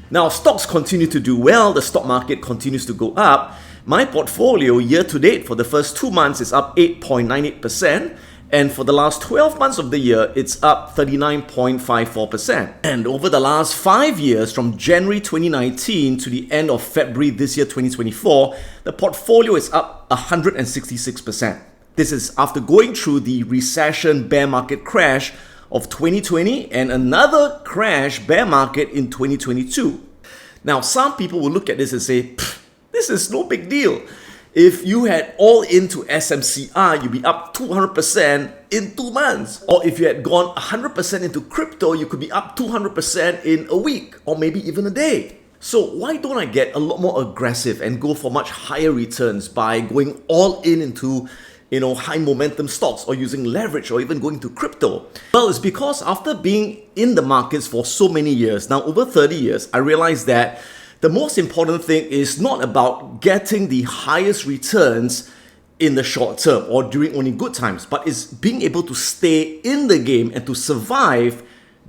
Now, stocks continue to do well, the stock market continues to go up. My portfolio year to date for the first 2 months is up 8.98%, and for the last 12 months of the year, it's up 39.54%. And over the last 5 years, from January 2019 to the end of February this year, 2024, the portfolio is up 166%. This is after going through the recession bear market crash of 2020 and another crash bear market in 2022. Now, some people will look at this and say, this is no big deal. If you had all into SMCR, you'd be up 200% in 2 months. Or if you had gone 100% into crypto, you could be up 200% in a week or maybe even a day. So why don't I get a lot more aggressive and go for much higher returns by going all in into high momentum stocks or using leverage or even going to crypto? Well, it's because after being in the markets for so many years, now over 30 years, I realized that the most important thing is not about getting the highest returns in the short term or during only good times, but is being able to stay in the game and to survive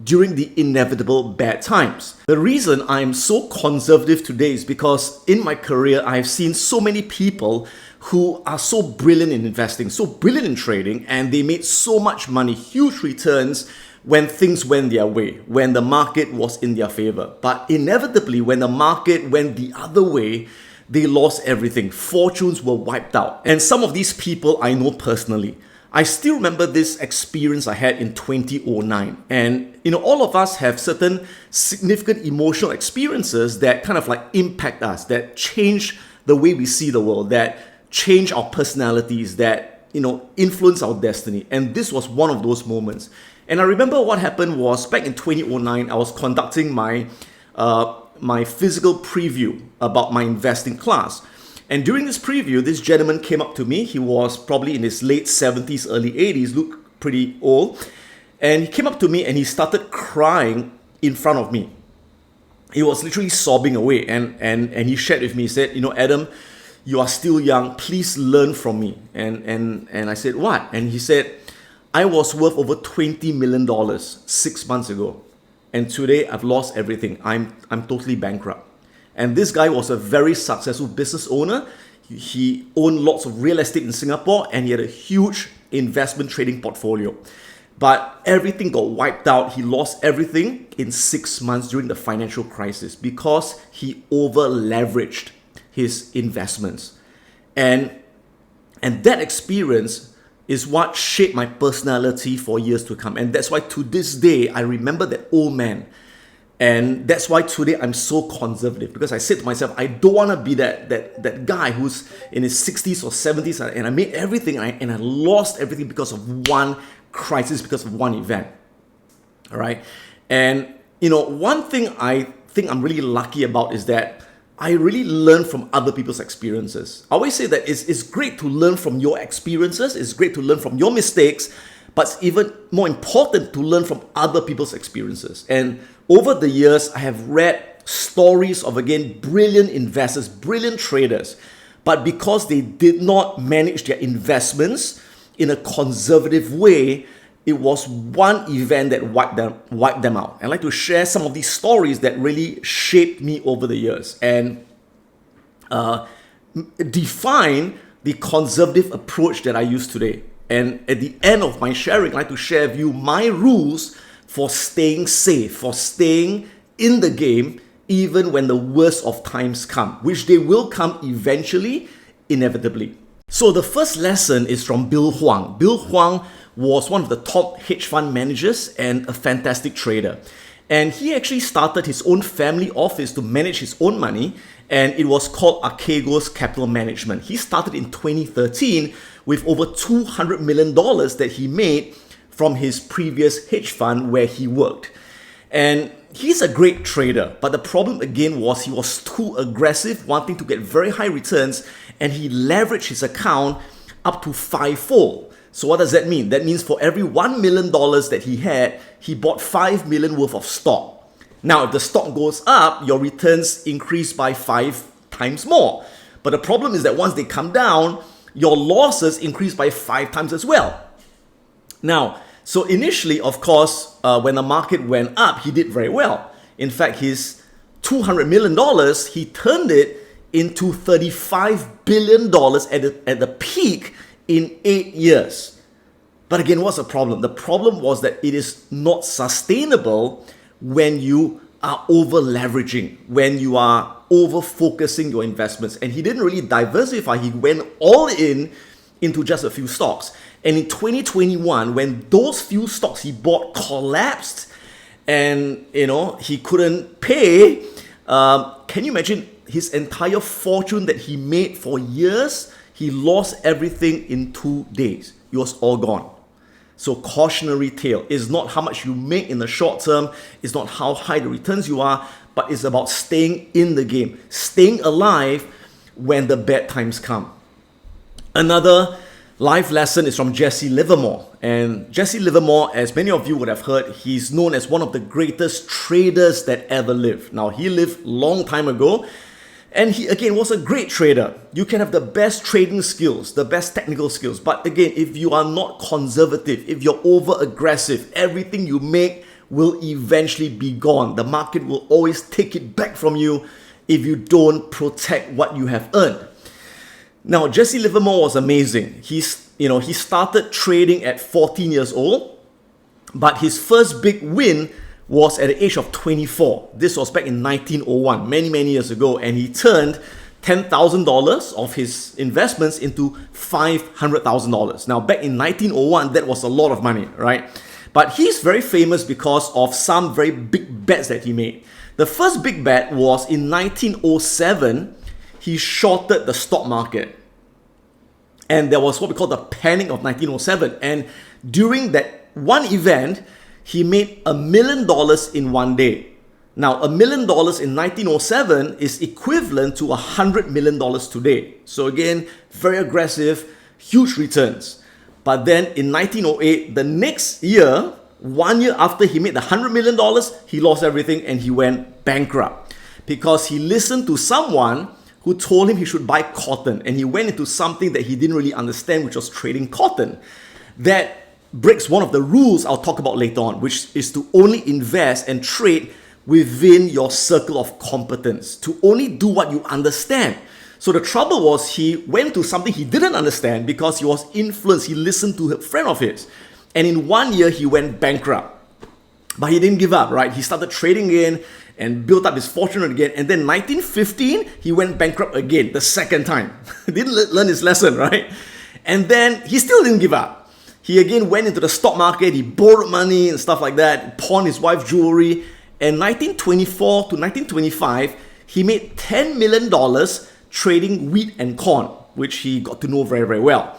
during the inevitable bad times. The reason I'm so conservative today is because in my career, I've seen so many people who are so brilliant in investing, so brilliant in trading, and they made so much money, huge returns when things went their way, when the market was in their favor. But inevitably, when the market went the other way, they lost everything. Fortunes were wiped out. And some of these people I know personally. I still remember this experience I had in 2009. And all of us have certain significant emotional experiences that kind of like impact us, that change the way we see the world, that change our personalities, that influence our destiny. And this was one of those moments. And I remember what happened was back in 2009, I was conducting my physical preview about my investing class. And during this preview, this gentleman came up to me. He was probably in his late 70s, early 80s, looked pretty old. And he came up to me and he started crying in front of me. He was literally sobbing away. And he shared with me, he said, Adam, you are still young, please learn from me. And I said, what? And he said, I was worth over $20 million 6 months ago. And today I've lost everything. I'm totally bankrupt. And this guy was a very successful business owner. He owned lots of real estate in Singapore and he had a huge investment trading portfolio. But everything got wiped out. He lost everything in 6 months during the financial crisis because he over leveraged his investments. And that experience is what shaped my personality for years to come. And that's why to this day, I remember that old man. And that's why today I'm so conservative, because I said to myself, I don't want to be that guy who's in his 60s or 70s and I made everything and I lost everything because of one crisis, because of one event. All right. And, one thing I think I'm really lucky about is that I really learn from other people's experiences. I always say that it's great to learn from your experiences. It's great to learn from your mistakes, but it's even more important to learn from other people's experiences. And over the years, I have read stories of, again, brilliant investors, brilliant traders, but because they did not manage their investments in a conservative way, it was one event that wiped them out. I'd like to share some of these stories that really shaped me over the years and define the conservative approach that I use today. And at the end of my sharing, I'd like to share with you my rules for staying safe, for staying in the game, even when the worst of times come, which they will come eventually, inevitably. So the first lesson is from Bill Huang. Bill Huang was one of the top hedge fund managers and a fantastic trader. And he actually started his own family office to manage his own money, and it was called Archegos Capital Management. He started in 2013 with over $200 million that he made from his previous hedge fund where he worked. And he's a great trader, but the problem again was he was too aggressive, wanting to get very high returns, and he leveraged his account up to 5-fold. So what does that mean? That means for every $1 million that he had, he bought $5 million worth of stock. Now, if the stock goes up, your returns increase by 5 times more. But the problem is that once they come down, your losses increase by 5 times as well. Now, so initially, of course, when the market went up, he did very well. In fact, his $200 million, he turned it into $35 billion at the peak in 8 years. But again, what's the problem? The problem was that it is not sustainable when you are over leveraging, when you are over focusing your investments. And he didn't really diversify. He went all in into just a few stocks. And in 2021, when those few stocks he bought collapsed and he couldn't pay, can you imagine his entire fortune that he made for years? He lost everything in 2 days. It was all gone. So cautionary tale is not how much you make in the short term, it's not how high the returns you are, but it's about staying in the game, staying alive when the bad times come. Another life lesson is from Jesse Livermore. And Jesse Livermore, as many of you would have heard, he's known as one of the greatest traders that ever lived. Now, he lived a long time ago, and he, again, was a great trader. You can have the best trading skills, the best technical skills, but again, if you are not conservative, if you're over-aggressive, everything you make will eventually be gone. The market will always take it back from you if you don't protect what you have earned. Now, Jesse Livermore was amazing. He started trading at 14 years old, but his first big win was at the age of 24. This was back in 1901, many years ago, and he turned $10,000 of his investments into $500,000. Now, back in 1901, that was a lot of money, right? But he's very famous because of some very big bets that he made. The first big bet was in 1907, he shorted the stock market. And there was what we call the panic of 1907. And during that one event, he made $1 million in 1 day. Now, $1 million in 1907 is equivalent to $100 million today. So again, very aggressive, huge returns. But then in 1908, the next year, 1 year after he made the $100 million, he lost everything and he went bankrupt because he listened to someone who told him he should buy cotton, and he went into something that he didn't really understand, which was trading cotton. That breaks one of the rules I'll talk about later on, which is to only invest and trade within your circle of competence, to only do what you understand. So the trouble was he went to something he didn't understand because he was influenced. He listened to a friend of his, and in 1 year he went bankrupt. But he didn't give up, right? He started trading in and built up his fortune again. And then 1915, he went bankrupt again, the second time. Didn't learn his lesson, right? And then he still didn't give up. He again went into the stock market, he borrowed money and stuff like that, pawned his wife's jewelry. And 1924 to 1925, he made $10 million trading wheat and corn, which he got to know very well.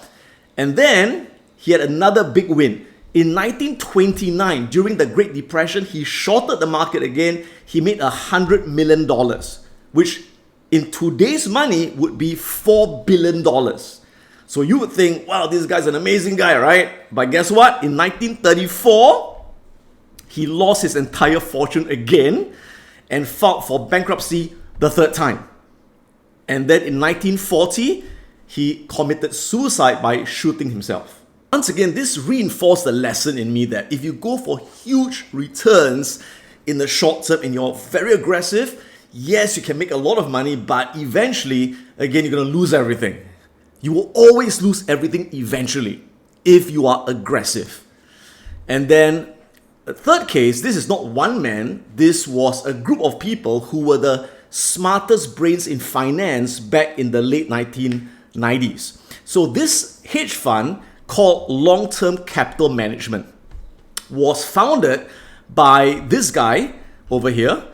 And then he had another big win. In 1929, during the Great Depression, he shorted the market again. He made $100 million, which in today's money would be $4 billion. So you would think, wow, this guy's an amazing guy, right? But guess what? In 1934, he lost his entire fortune again and filed for bankruptcy the third time. And then in 1940, he committed suicide by shooting himself. Once again, this reinforced the lesson in me that if you go for huge returns in the short term and you're very aggressive, yes, you can make a lot of money, but eventually, again, you're going to lose everything. You will always lose everything eventually if you are aggressive. And then the third case, this is not one man, this was a group of people who were the smartest brains in finance back in the late 1990s. So this hedge fund called Long-Term Capital Management was founded by this guy over here,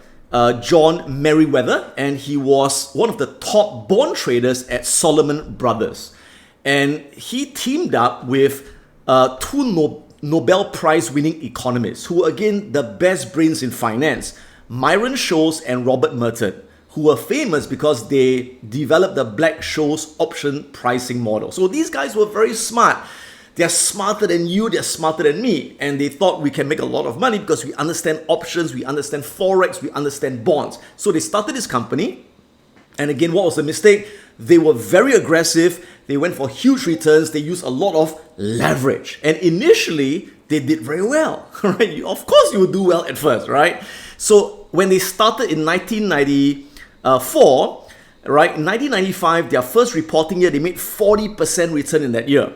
John Merryweather, and he was one of the top bond traders at Salomon Brothers. And he teamed up with two Nobel Prize winning economists who were again the best brains in finance, Myron Scholes and Robert Merton, who were famous because they developed the Black-Scholes option pricing model. So these guys were very smart. They're smarter than you, they're smarter than me. And they thought we can make a lot of money because we understand options, we understand Forex, we understand bonds. So they started this company. And again, what was the mistake? They were very aggressive. They went for huge returns. They used a lot of leverage. And initially, they did very well, right? Of course, you would do well at first, right? So when they started in 1994, right, in 1995, their first reporting year, they made 40% return in that year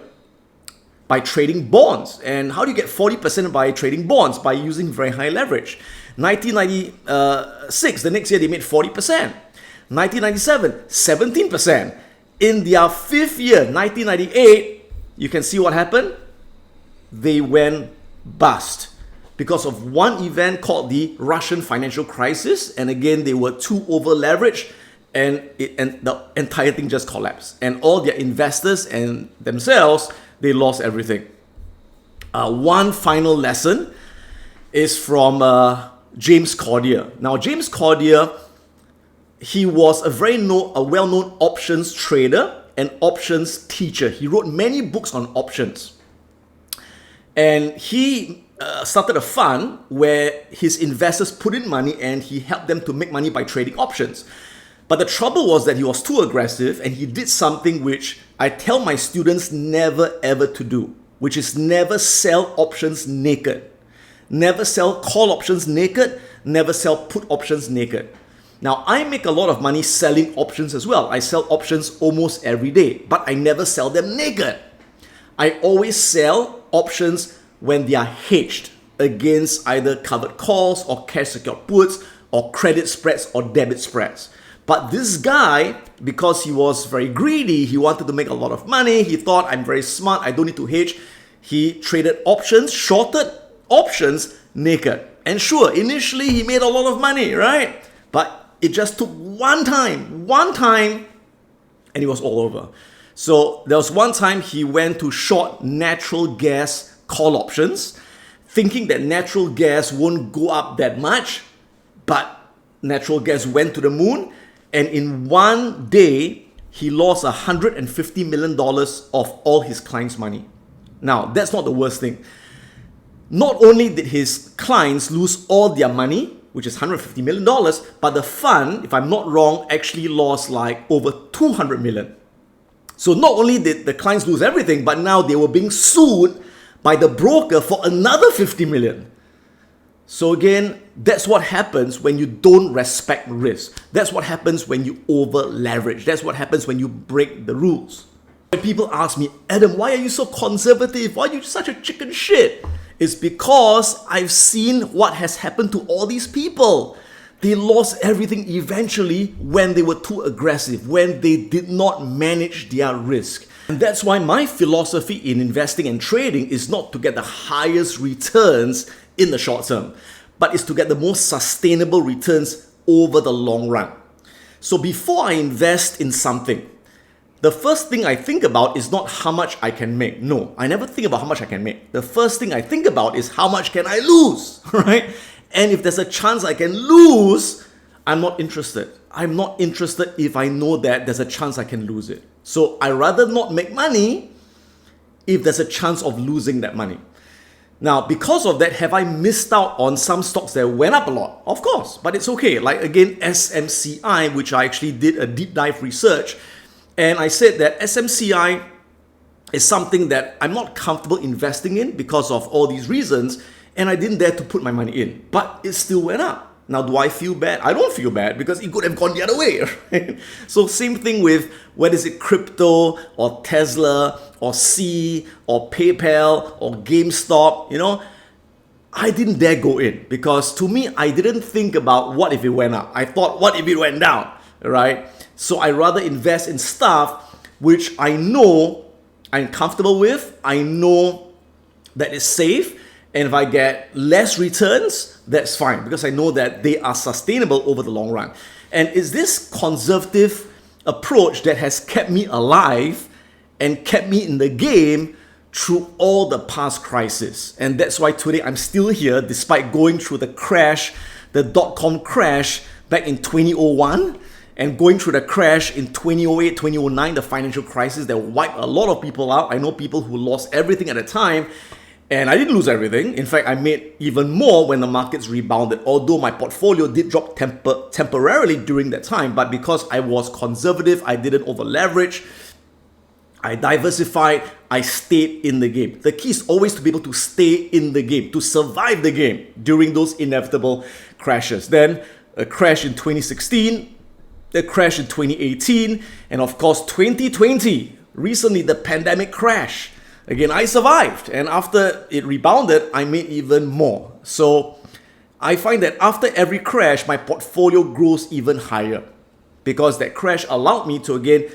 by trading bonds. And how do you get 40% by trading bonds? By using very high leverage. 1996, the next year, they made 40%. 1997, 17%. In their fifth year, 1998, you can see what happened. They went bust because of one event called the Russian financial crisis. And again, they were too over leveraged, and the entire thing just collapsed. And all their investors and themselves, they lost everything. One final lesson is from James Cordier. Now, James Cordier, he was a well-known options trader and options teacher. He wrote many books on options. And he started a fund where his investors put in money and he helped them to make money by trading options. But the trouble was that he was too aggressive, and he did something which I tell my students never ever to do, which is never sell options naked. Never sell call options naked, never sell put options naked. Now, I make a lot of money selling options as well. I sell options almost every day, but I never sell them naked. I always sell options when they are hedged against either covered calls or cash secured puts or credit spreads or debit spreads. But this guy, because he was very greedy, he wanted to make a lot of money. He thought, I'm very smart, I don't need to hedge. He traded options, shorted options naked. And sure, initially he made a lot of money, right? But it just took one time, and it was all over. So there was one time he went to short natural gas call options, thinking that natural gas won't go up that much, but natural gas went to the moon. And in one day, he lost $150 million of all his clients' money. Now, that's not the worst thing. Not only did his clients lose all their money, which is $150 million, but the fund, if I'm not wrong, actually lost like over $200 million. So not only did the clients lose everything, but now they were being sued by the broker for another $50 million. So again, that's what happens when you don't respect risk. That's what happens when you over leverage. That's what happens when you break the rules. When people ask me, Adam, why are you so conservative? Why are you such a chicken shit? It's because I've seen what has happened to all these people. They lost everything eventually when they were too aggressive, when they did not manage their risk. And that's why my philosophy in investing and trading is not to get the highest returns in the short term, but it's to get the most sustainable returns over the long run. So before I invest in something, the first thing I think about is not how much I can make. No, I never think about how much I can make. The first thing I think about is how much can I lose, right? And if there's a chance I can lose, I'm not interested. I'm not interested if I know that there's a chance I can lose it. So I rather not make money if there's a chance of losing that money. Now, because of that, have I missed out on some stocks that went up a lot? Of course, but it's okay. Like again, SMCI, which I actually did a deep dive research, and I said that SMCI is something that I'm not comfortable investing in because of all these reasons, and I didn't dare to put my money in, but it still went up. Now, do I feel bad? I don't feel bad because it could have gone the other way, right? So same thing with whether it's crypto or Tesla or C or PayPal or GameStop, I didn't dare go in because to me, I didn't think about what if it went up. I thought, what if it went down, right? So I rather invest in stuff which I know I'm comfortable with, I know that it's safe, and if I get less returns, that's fine because I know that they are sustainable over the long run. And it's this conservative approach that has kept me alive and kept me in the game through all the past crises. And that's why today I'm still here despite going through the crash, the dot-com crash back in 2001 and going through the crash in 2008, 2009, the financial crisis that wiped a lot of people out. I know people who lost everything at the time. And I didn't lose everything. In fact, I made even more when the markets rebounded, although my portfolio did drop temporarily during that time. But because I was conservative, I didn't over leverage, I diversified, I stayed in the game. The key is always to be able to stay in the game, to survive the game during those inevitable crashes. Then a crash in 2016, a crash in 2018, and of course 2020. Recently, the pandemic crash. Again, I survived, and after it rebounded, I made even more. So I find that after every crash, my portfolio grows even higher because that crash allowed me to again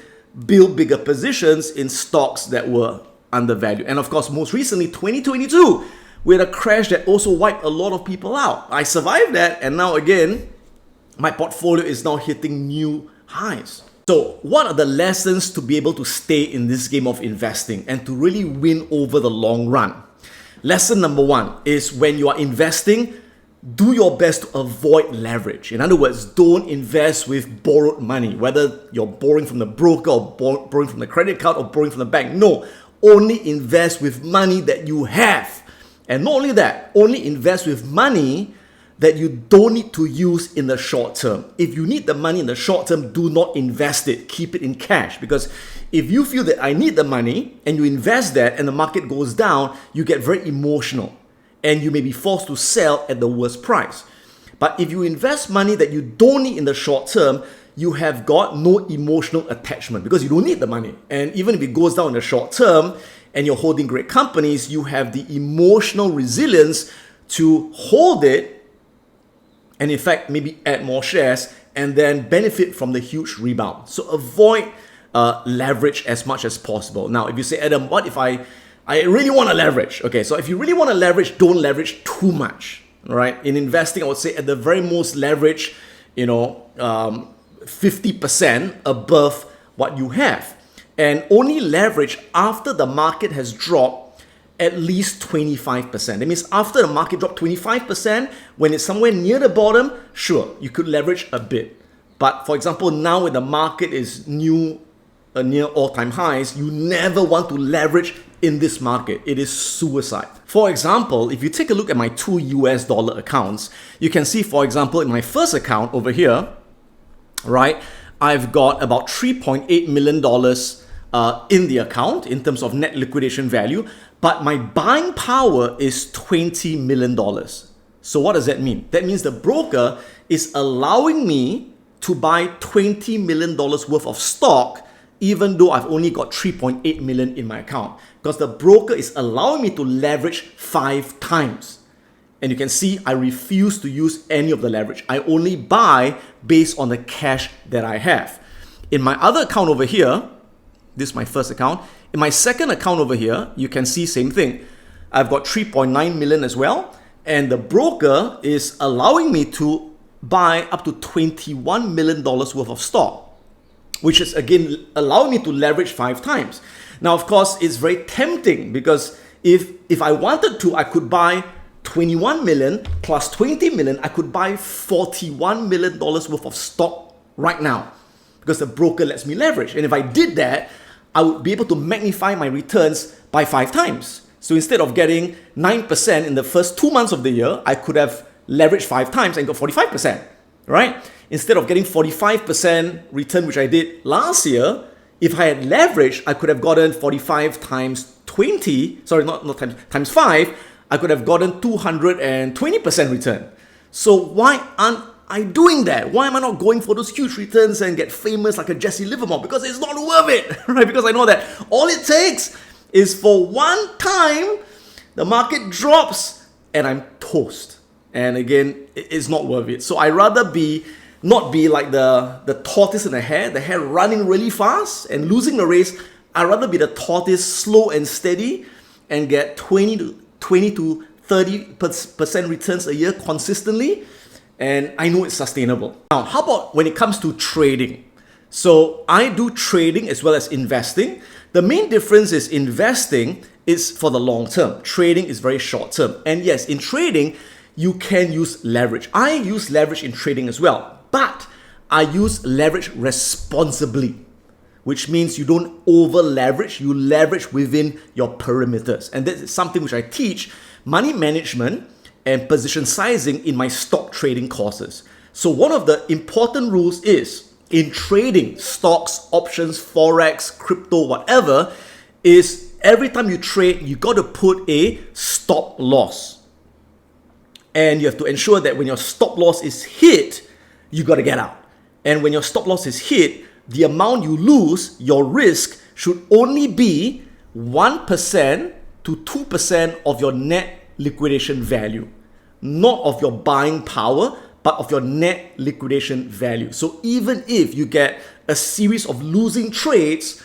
build bigger positions in stocks that were undervalued. And of course, most recently, 2022, we had a crash that also wiped a lot of people out. I survived that, and now again, my portfolio is now hitting new highs. So what are the lessons to be able to stay in this game of investing and to really win over the long run? Lesson number one is when you are investing, do your best to avoid leverage. In other words, don't invest with borrowed money, whether you're borrowing from the broker or borrowing from the credit card or borrowing from the bank. No, only invest with money that you have. And not only that, only invest with money that you don't need to use in the short term. If you need the money in the short term, do not invest it. Keep it in cash. Because if you feel that I need the money and you invest that and the market goes down, you get very emotional and you may be forced to sell at the worst price. But if you invest money that you don't need in the short term, you have got no emotional attachment because you don't need the money. And even if it goes down in the short term and you're holding great companies, you have the emotional resilience to hold it and in fact, maybe add more shares and then benefit from the huge rebound. So avoid leverage as much as possible. Now, if you say, Adam, what if I really want to leverage? Okay, so if you really want to leverage, don't leverage too much. All right, in investing, I would say at the very most leverage, 50% above what you have, and only leverage after the market has dropped at least 25%. That means after the market dropped 25%, when it's somewhere near the bottom, sure, you could leverage a bit. But for example, now when the market is near all-time highs, you never want to leverage in this market. It is suicide. For example, if you take a look at my two US dollar accounts, you can see, for example, in my first account over here, right, I've got about $3.8 million in the account in terms of net liquidation value, but my buying power is $20 million. So what does that mean? That means the broker is allowing me to buy $20 million worth of stock, even though I've only got $3.8 million in my account, because the broker is allowing me to leverage 5 times. And you can see I refuse to use any of the leverage. I only buy based on the cash that I have. In my other account over here, this is my first account. In my second account over here, you can see same thing. I've got 3.9 million as well. And the broker is allowing me to buy up to $21 million worth of stock, which is again allowing me to leverage 5 times. Now, of course, it's very tempting because if I wanted to, I could buy 21 million plus 20 million. I could buy $41 million worth of stock right now because the broker lets me leverage. And if I did that, I would be able to magnify my returns by 5 times. So instead of getting 9% in the first 2 months of the year, I could have leveraged 5 times and got 45%, right? Instead of getting 45% return, which I did last year, if I had leveraged, I could have gotten 45 times 20, sorry, not times 5, I could have gotten 220% return. So why aren't I doing that? Why am I not going for those huge returns and get famous like a Jesse Livermore? Because it's not worth it, right? Because I know that all it takes is for one time the market drops and I'm toast. And again, it's not worth it. So I rather not be like the tortoise in the hare running really fast and losing the race. I'd rather be the tortoise, slow and steady, and get 20 to 30% returns a year consistently. And I know it's sustainable. Now, how about when it comes to trading? So I do trading as well as investing. The main difference is investing is for the long term. Trading is very short term. And yes, in trading, you can use leverage. I use leverage in trading as well, but I use leverage responsibly, which means you don't over leverage, you leverage within your perimeters. And that is something which I teach money management and position sizing in my stock trading courses. So one of the important rules is in trading, stocks, options, forex, crypto, whatever, is every time you trade, you got to put a stop loss. And you have to ensure that when your stop loss is hit, you got to get out. And when your stop loss is hit, the amount you lose, your risk, should only be 1% to 2% of your net liquidation value. Not of your buying power, but of your net liquidation value. So even if you get a series of losing trades,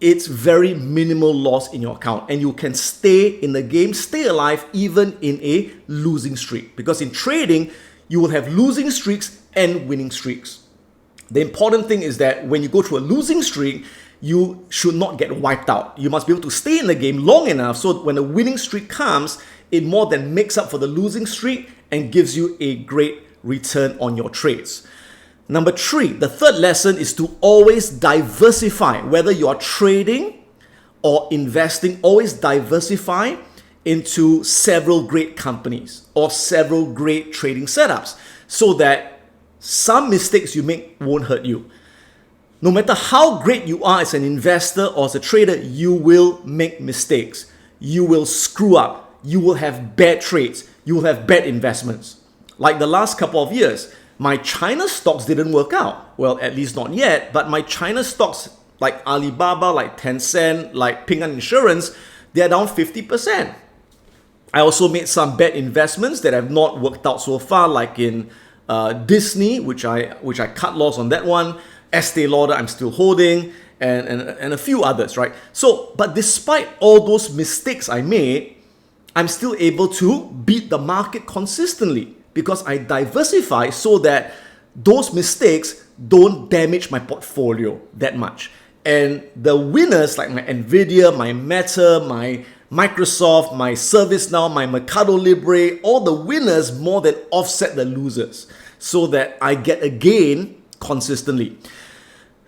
it's very minimal loss in your account, and you can stay in the game, stay alive even in a losing streak. Because in trading, you will have losing streaks and winning streaks. The important thing is that when you go through a losing streak, you should not get wiped out. You must be able to stay in the game long enough so when a winning streak comes, it more than makes up for the losing streak and gives you a great return on your trades. Number 3, the third lesson is to always diversify. Whether you are trading or investing, always diversify into several great companies or several great trading setups so that some mistakes you make won't hurt you. No matter how great you are as an investor or as a trader, you will make mistakes. You will screw up. You will have bad trades. You will have bad investments. Like the last couple of years, my China stocks didn't work out. Well, at least not yet, but my China stocks like Alibaba, like Tencent, like Ping An Insurance, they're down 50%. I also made some bad investments that have not worked out so far, like in Disney, which I cut loss on that one. Estee Lauder, I'm still holding, and a few others, right? So, but despite all those mistakes I made, I'm still able to beat the market consistently because I diversify so that those mistakes don't damage my portfolio that much. And the winners like my Nvidia, my Meta, my Microsoft, my ServiceNow, my Mercado Libre, all the winners more than offset the losers so that I get a gain consistently.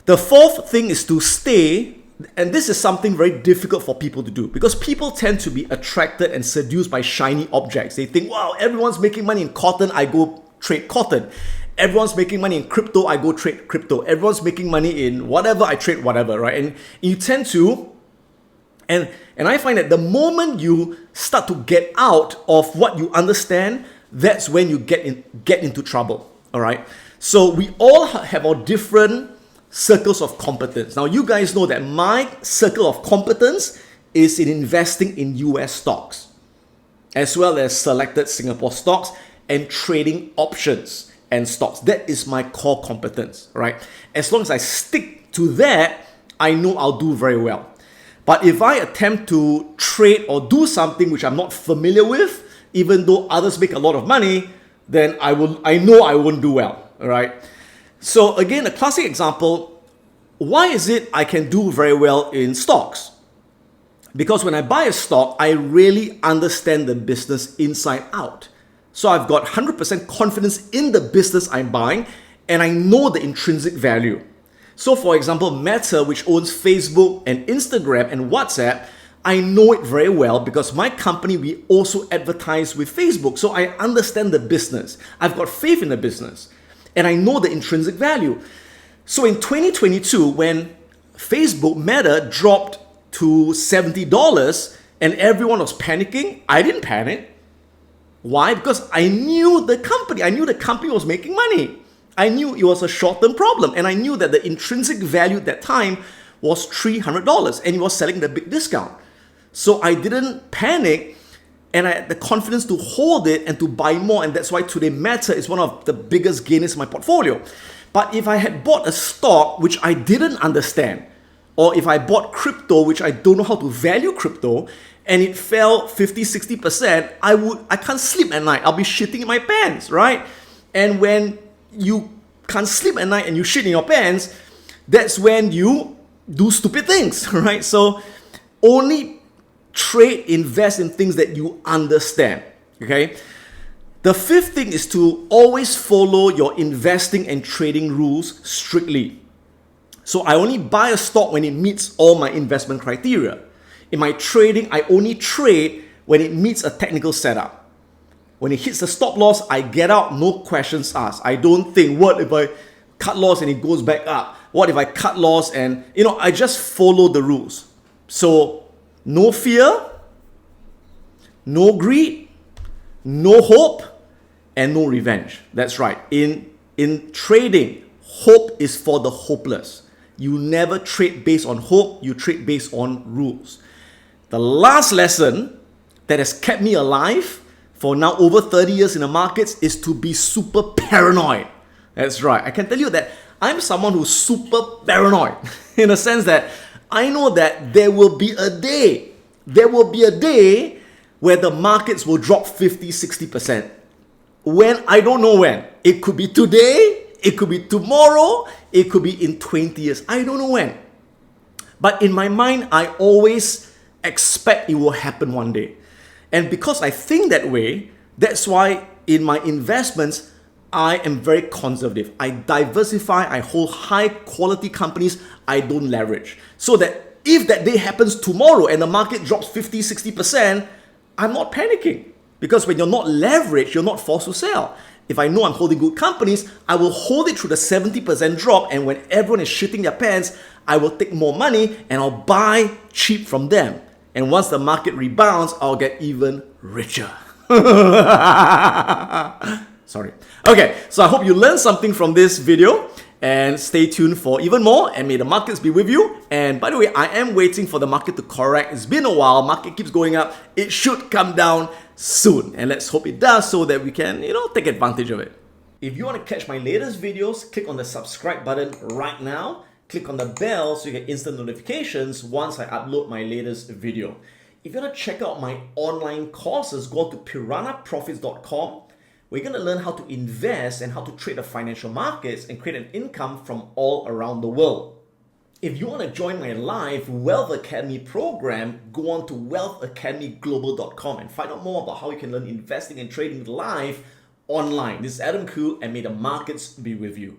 The fourth thing is to stay, and this is something very difficult for people to do because people tend to be attracted and seduced by shiny objects. They think, wow, everyone's making money in cotton, I go trade cotton. Everyone's making money in crypto, I go trade crypto. Everyone's making money in whatever, I trade whatever, right? And you tend to, and I find that the moment you start to get out of what you understand, that's when you get into trouble, all right? So we all have our different circles of competence. Now, you guys know that my circle of competence is in investing in US stocks, as well as selected Singapore stocks and trading options and stocks. That is my core competence, right? As long as I stick to that, I know I'll do very well. But if I attempt to trade or do something which I'm not familiar with, even though others make a lot of money, then I know I won't do well, all right? So again, a classic example, why is it I can do very well in stocks? Because when I buy a stock, I really understand the business inside out. So I've got 100% confidence in the business I'm buying, and I know the intrinsic value. So for example, Meta, which owns Facebook and Instagram and WhatsApp, I know it very well because my company, we also advertise with Facebook. So I understand the business. I've got faith in the business. And I know the intrinsic value. So in 2022, when Facebook Meta dropped to $70 and everyone was panicking, I didn't panic. Why? Because I knew the company. I knew the company was making money. I knew it was a short-term problem. And I knew that the intrinsic value at that time was $300 and it was selling at a big discount. So I didn't panic. And I had the confidence to hold it and to buy more. And that's why today Meta is one of the biggest gainers in my portfolio. But if I had bought a stock which I didn't understand, or if I bought crypto which I don't know how to value crypto, and it fell 50, 60%, I can't sleep at night. I'll be shitting in my pants, right? And when you can't sleep at night and you shit in your pants, that's when you do stupid things, right? So only trade, invest in things that you understand, okay? The fifth thing is to always follow your investing and trading rules strictly. So I only buy a stock when it meets all my investment criteria. In my trading, I only trade when it meets a technical setup. When it hits the stop loss, I get out, no questions asked. I don't think, what if I cut loss and it goes back up? What if I cut loss and, I just follow the rules. So no fear, no greed, no hope, and no revenge. That's right. In trading, hope is for the hopeless. You never trade based on hope, you trade based on rules. The last lesson that has kept me alive for now over 30 years in the markets is to be super paranoid. That's right. I can tell you that I'm someone who's super paranoid in a sense that I know that there will be a day where the markets will drop 50, 60%. When I don't know when. It could be today, it could be tomorrow, it could be in 20 years. I don't know when. But in my mind, I always expect it will happen one day. And because I think that way, that's why in my investments, I am very conservative. I diversify, I hold high quality companies, I don't leverage. So that if that day happens tomorrow and the market drops 50, 60%, I'm not panicking. Because when you're not leveraged, you're not forced to sell. If I know I'm holding good companies, I will hold it through the 70% drop, and when everyone is shitting their pants, I will take more money and I'll buy cheap from them. And once the market rebounds, I'll get even richer. Sorry. Okay, so I hope you learned something from this video, and stay tuned for even more, and may the markets be with you. And by the way, I am waiting for the market to correct. It's been a while, market keeps going up. It should come down soon, and let's hope it does so that we can, take advantage of it. If you want to catch my latest videos, click on the subscribe button right now. Click on the bell so you get instant notifications once I upload my latest video. If you want to check out my online courses, go to piranhaprofits.com. We're going to learn how to invest and how to trade the financial markets and create an income from all around the world. If you want to join my live Wealth Academy program, go on to wealthacademyglobal.com and find out more about how you can learn investing and trading live online. This is Adam Khoo, and may the markets be with you.